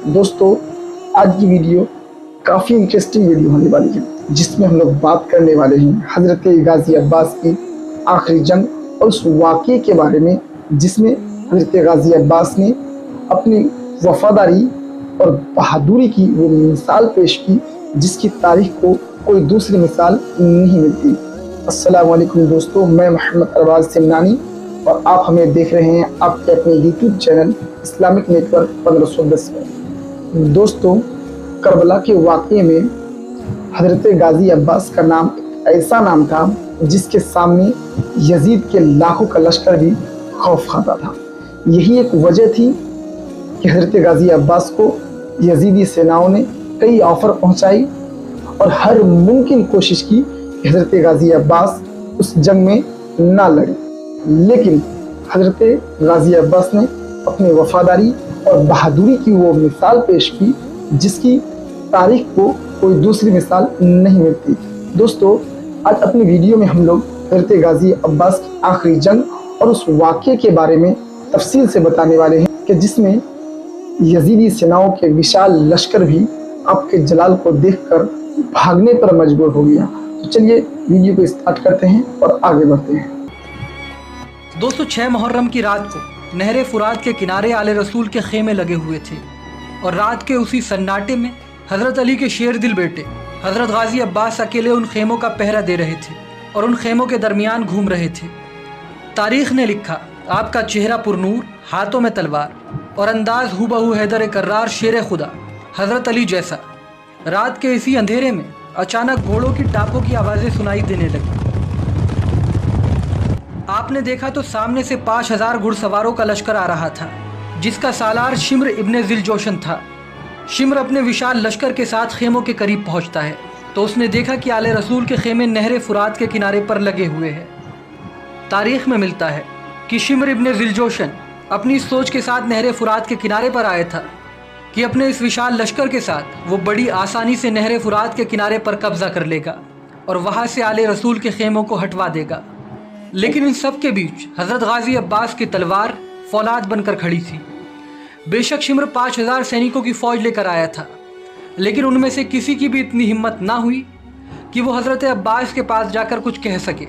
दोस्तों, आज की वीडियो काफ़ी इंटरेस्टिंग वीडियो होने वाली है, जिसमें हम लोग बात करने वाले हैं हज़रत गाज़ी अब्बास की आखिरी जंग और उस वाक़े के बारे में जिसमें हज़रत गाज़ी अब्बास ने अपनी वफ़ादारी और बहादुरी की वो मिसाल पेश की जिसकी तारीख को कोई दूसरी मिसाल नहीं मिलती। अस्सलाम वालेकुम दोस्तों, मैं मोहम्मद अरबाज सिमनानी और आप हमें देख रहे हैं आपके अपने यूट्यूब चैनल इस्लामिक नेटवर्क 1510 में। दोस्तों, करबला के वाक़े में हज़रत गाज़ी अब्बास का नाम ऐसा नाम था जिसके सामने यजीद के लाखों का लश्कर भी खौफ खाता था। यही एक वजह थी कि हज़रत गाज़ी अब्बास को यजीदी सेनाओं ने कई ऑफ़र पहुंचाई और हर मुमकिन कोशिश की कि हज़रत गाज़ी अब्बास उस जंग में ना लड़े, लेकिन हज़रत गाज़ी अब्बास ने अपनी वफ़ादारी और बहादुरी की वो मिसाल पेश की जिसकी तारीख को कोई दूसरी मिसाल नहीं मिलती। दोस्तों, आज अपनी वीडियो में हम लोग हज़रत गाज़ी अब्बास की आखिरी जंग और उस वाक़े के बारे में तफसील से बताने वाले हैं कि जिसमें यजीदी सेनाओं के विशाल लश्कर भी आपके जलाल को देखकर भागने पर मजबूर हो गया। तो चलिए वीडियो को स्टार्ट करते हैं और आगे बढ़ते हैं। दोस्तों, 6 मुहर्रम की रात को नहर फुरात के किनारे आले रसूल के खेमे लगे हुए थे और रात के उसी सन्नाटे में हज़रत अली के शेर दिल बेटे हज़रत गाज़ी अब्बास अकेले उन खेमों का पहरा दे रहे थे और उन खेमों के दरमियान घूम रहे थे। तारीख़ ने लिखा, आपका चेहरा पुरनूर, हाथों में तलवार और अंदाज हूबहू हैदर कर्रार शेर खुदा हज़रत अली जैसा। रात के इसी अंधेरे में अचानक घोड़ों की टापों की आवाज़ें सुनाई देने लगी। आपने देखा तो सामने से 5000 घुड़सवारों का लश्कर आ रहा था जिसका सालार शिम्र इब्ने ज़िलजोशन था। शिम्र अपने विशाल लश्कर के साथ खेमों के करीब पहुंचता है तो उसने देखा कि आले रसूल के खेमे नहर फुरात के किनारे पर लगे हुए हैं। तारीख़ में मिलता है कि शिम्र इब्ने ज़िलजोशन अपनी सोच के साथ नहर फुरात के किनारे पर आया था कि अपने इस विशाल लश्कर के साथ वो बड़ी आसानी से नहर फुरात के किनारे पर कब्जा कर लेगा और वहाँ से आले रसूल के खेमों को हटवा देगा। लेकिन इन सब के बीच हज़रत गाज़ी अब्बास की तलवार फौलाद बनकर खड़ी थी। बेशक शिम्र 5000 सैनिकों की फ़ौज लेकर आया था, लेकिन उनमें से किसी की भी इतनी हिम्मत ना हुई कि वो हज़रत अब्बास के पास जाकर कुछ कह सके।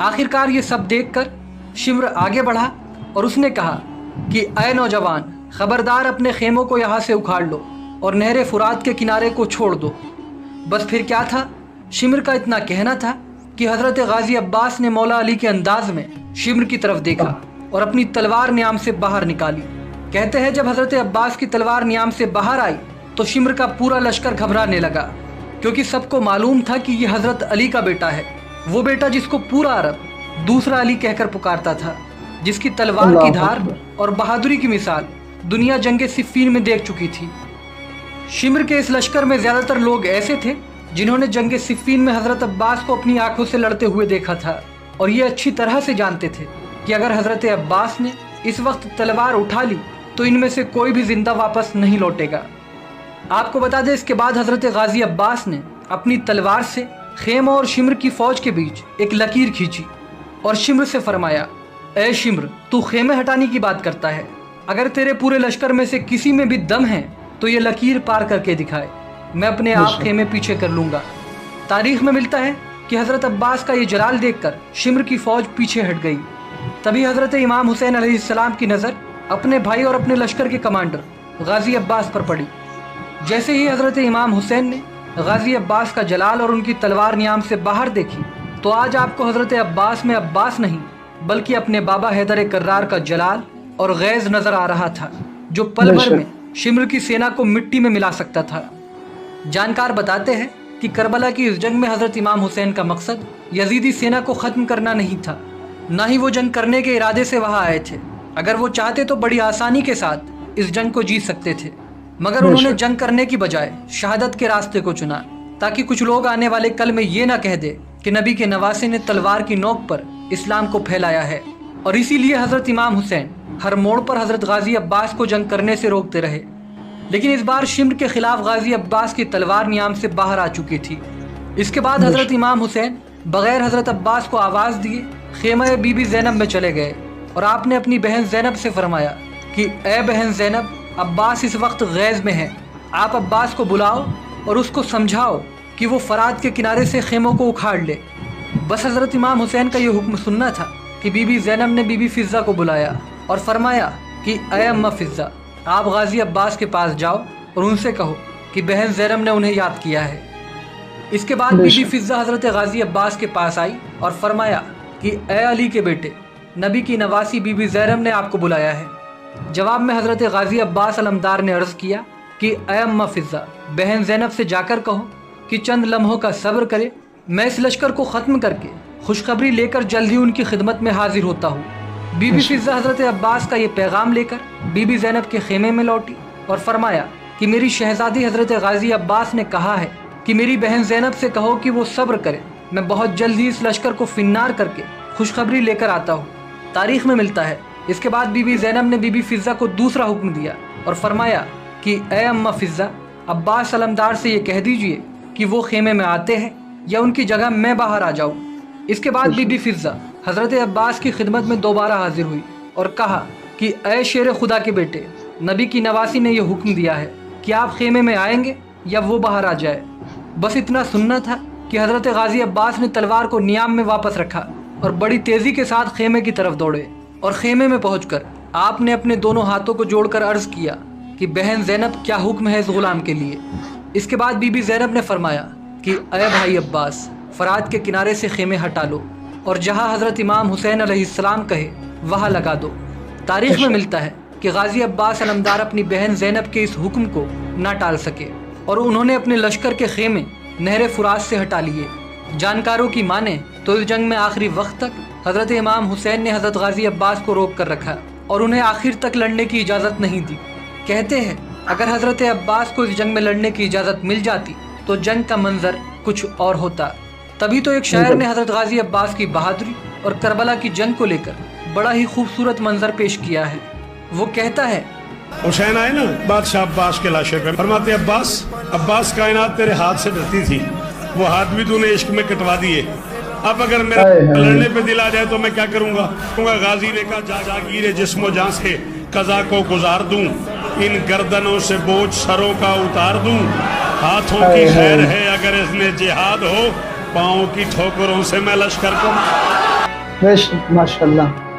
आखिरकार ये सब देखकर शिम्र आगे बढ़ा और उसने कहा कि ऐ नौजवान, ख़बरदार अपने खेमों को यहाँ से उखाड़ लो और नहर फुरात के किनारे को छोड़ दो। बस फिर क्या था, शिम्र का इतना कहना था कि हज़रत गाज़ी अब्बास ने मौला अली के अंदाज में शिम्र की तरफ देखा और अपनी तलवार नियाम से बाहर निकाली। कहते हैं जब हज़रत अब्बास की तलवार नियाम से बाहर आई तो शिम्र का पूरा लश्कर घबराने लगा, क्योंकि सबको मालूम था कि ये हज़रत अली का बेटा है, वो बेटा जिसको पूरा अरब दूसरा अली कहकर पुकारता था, जिसकी तलवार की धार और बहादुरी की मिसाल दुनिया जंगे सिफ़ीन में देख चुकी थी। शिम्र के इस लश्कर में ज़्यादातर लोग ऐसे थे जिन्होंने जंगे सिफ़ीन में हज़रत अब्बास को अपनी आंखों से लड़ते हुए देखा था और ये अच्छी तरह से जानते थे कि अगर हज़रत अब्बास ने इस वक्त तलवार उठा ली तो इनमें से कोई भी ज़िंदा वापस नहीं लौटेगा। आपको बता दें, इसके बाद हज़रत गाज़ी अब्बास ने अपनी तलवार से खेमा और शिम्र की फ़ौज के बीच एक लकीर खींची और शिम्र से फरमाया, ए शिम्र, तू खेमे हटाने की बात करता है, अगर तेरे पूरे लश्कर में से किसी में भी दम है तो ये लकीर पार करके दिखाए, मैं अपने आप खेमे पीछे कर लूँगा। तारीख़ में मिलता है कि हज़रत अब्बास का ये जलाल देखकर शिम्र की फ़ौज पीछे हट गई। तभी हज़रत इमाम हुसैन अलैहिस्सलाम की नज़र अपने भाई और अपने लश्कर के कमांडर गाज़ी अब्बास पर पड़ी। जैसे ही हज़रत इमाम हुसैन ने गाज़ी अब्बास का जलाल और उनकी तलवार नियाम से बाहर देखी तो आज आपको हज़रत अब्बास में अब्बास नहीं बल्कि अपने बाबा हैदर कर्रार का जलाल और गैज़ नज़र आ रहा था, जो पल भर में शिम्र की सेना को मिट्टी में मिला सकता था। जानकार बताते हैं कि करबला की इस जंग में हज़रत इमाम हुसैन का मकसद यजीदी सेना को ख़त्म करना नहीं था, ना ही वो जंग करने के इरादे से वहाँ आए थे। अगर वो चाहते तो बड़ी आसानी के साथ इस जंग को जीत सकते थे, मगर उन्होंने जंग करने की बजाय शहादत के रास्ते को चुना, ताकि कुछ लोग आने वाले कल में ये ना कह दे कि नबी के नवासे ने तलवार की नोक पर इस्लाम को फैलाया है। और इसीलिए हज़रत इमाम हुसैन हर मोड़ पर हज़रत गाज़ी अब्बास को जंग करने से रोकते रहे। लेकिन इस बार शिम्र के खिलाफ गाज़ी अब्बास की तलवार नियाम से बाहर आ चुकी थी। इसके बाद हज़रत इमाम हुसैन बग़ैर हज़रत अब्बास को आवाज़ दिए खेमा बीबी ज़ैनब में चले गए और आपने अपनी बहन ज़ैनब से फरमाया कि ए बहन ज़ैनब, अब्बास इस वक्त गैज़ में है, आप अब्बास को बुलाओ और उसको समझाओ कि वो फरात के किनारे से खेमों को उखाड़ ले। बस हज़रत इमाम हुसैन का ये हुक्म सुनना था कि बीबी ज़ैनब ने बीबी फ़िज़्ज़ा को बुलाया और फरमाया कि ऐ अम्मा फ़िज़्ज़ा, आप गाज़ी अब्बास के पास जाओ और उनसे कहो कि बहन ज़ैनब ने उन्हें याद किया है। इसके बाद बीबी फ़िज़्ज़ा हज़रत गाज़ी अब्बास के पास आई और फरमाया कि ऐ अली के बेटे, नबी की नवासी बीबी ज़ैनब ने आपको बुलाया है। जवाब में हज़रत गाज़ी अब्बास अलमदार ने अर्ज़ किया कि ऐ अम्मा फ़िज़्ज़ा, बहन ज़ैनब से जाकर कहो कि चंद लम्हों का सब्र करे, मैं इस लश्कर को ख़त्म करके खुशखबरी लेकर जल्द ही उनकी खिदमत में हाजिर होता हूँ। बीबी फ़िज़्ज़ा हज़रत अब्बास का ये पैगाम लेकर बीबी ज़ैनब के खेमे में लौटी और फरमाया कि मेरी शहज़ादी हज़रत गाज़ी अब्बास ने कहा है कि मेरी बहन ज़ैनब से कहो कि वो सब्र करे, मैं बहुत जल्द ही इस लश्कर को फिन्नार करके खुशखबरी लेकर आता हूँ। तारीख़ में मिलता है इसके बाद बीबी ज़ैनब ने बीबी फ़िज़्ज़ा को दूसरा हुक्म दिया और फरमाया कि ऐ अम्मा फ़िज़्ज़ा, अब्बास अलमदार से ये कह दीजिए कि वो खेमे में आते हैं या उनकी जगह मैं बाहर आ जाऊँ। इसके बाद बीबी फ़िज़्ज़ा हज़रत अब्बास की खिदमत में दोबारा हाजिर हुई और कहा कि ऐ शेर खुदा के बेटे, नबी की नवासी ने यह हुक्म दिया है कि आप खेमे में आएंगे या वो बाहर आ जाए। बस इतना सुनना था कि हज़रत गाज़ी अब्बास ने तलवार को नियाम में वापस रखा और बड़ी तेज़ी के साथ खेमे की तरफ दौड़े और खेमे में पहुंचकर आपने अपने दोनों हाथों को जोड़कर अर्ज़ किया कि बहन ज़ैनब, क्या हुक्म है इस ग़ुलाम के लिए। इसके बाद बीबी ज़ैनब ने फरमाया कि ऐ भाई अब्बास, फरात के किनारे से खेमे हटा लो और जहाँ हज़रत इमाम हुसैन अलैहिस्सलाम कहे वहाँ लगा दो। तारीख़ में मिलता है कि गाज़ी अब्बास अलमदार अपनी बहन ज़ैनब के इस हुक्म को ना टाल सके और उन्होंने अपने लश्कर के खेमे नहर फुरात से हटा लिए। जानकारों की माने तो इस जंग में आखिरी वक्त तक हज़रत इमाम हुसैन ने हज़रत गाज़ी अब्बास को रोक कर रखा और उन्हें आखिर तक लड़ने की इजाज़त नहीं दी। कहते हैं अगर हज़रत अब्बास को इस जंग में लड़ने की इजाज़त मिल जाती तो जंग का मंजर कुछ और होता। तभी तो एक शायर ने हज़रत गाज़ी अब्बास की बहादुरी और करबला की जंग को लेकर बड़ा ही खूबसूरत मंजर पेश किया है। वो कहता है, हुसैन आए ना बादशाह अब्बास के लाशे पे, फरमाते अब्बास, अब्बास कायनात तेरे हाथ से डरती थी, वो हाथ भी तूने इश्क में कटवा दिए। अब अगर मेरा लड़ने पे दिल आ जाए तो मैं क्या करूंगा? गाजी ने कहा जागीरे जिस्मो जान से कज़ा को गुजार दूं, इन गर्दनों से बोझ सरों का उतार दूं, हाथों की खैर है अगर इसमें जिहाद हो, पाँव की ठोकरों से मैं लश्कर को। माशाअल्लाह।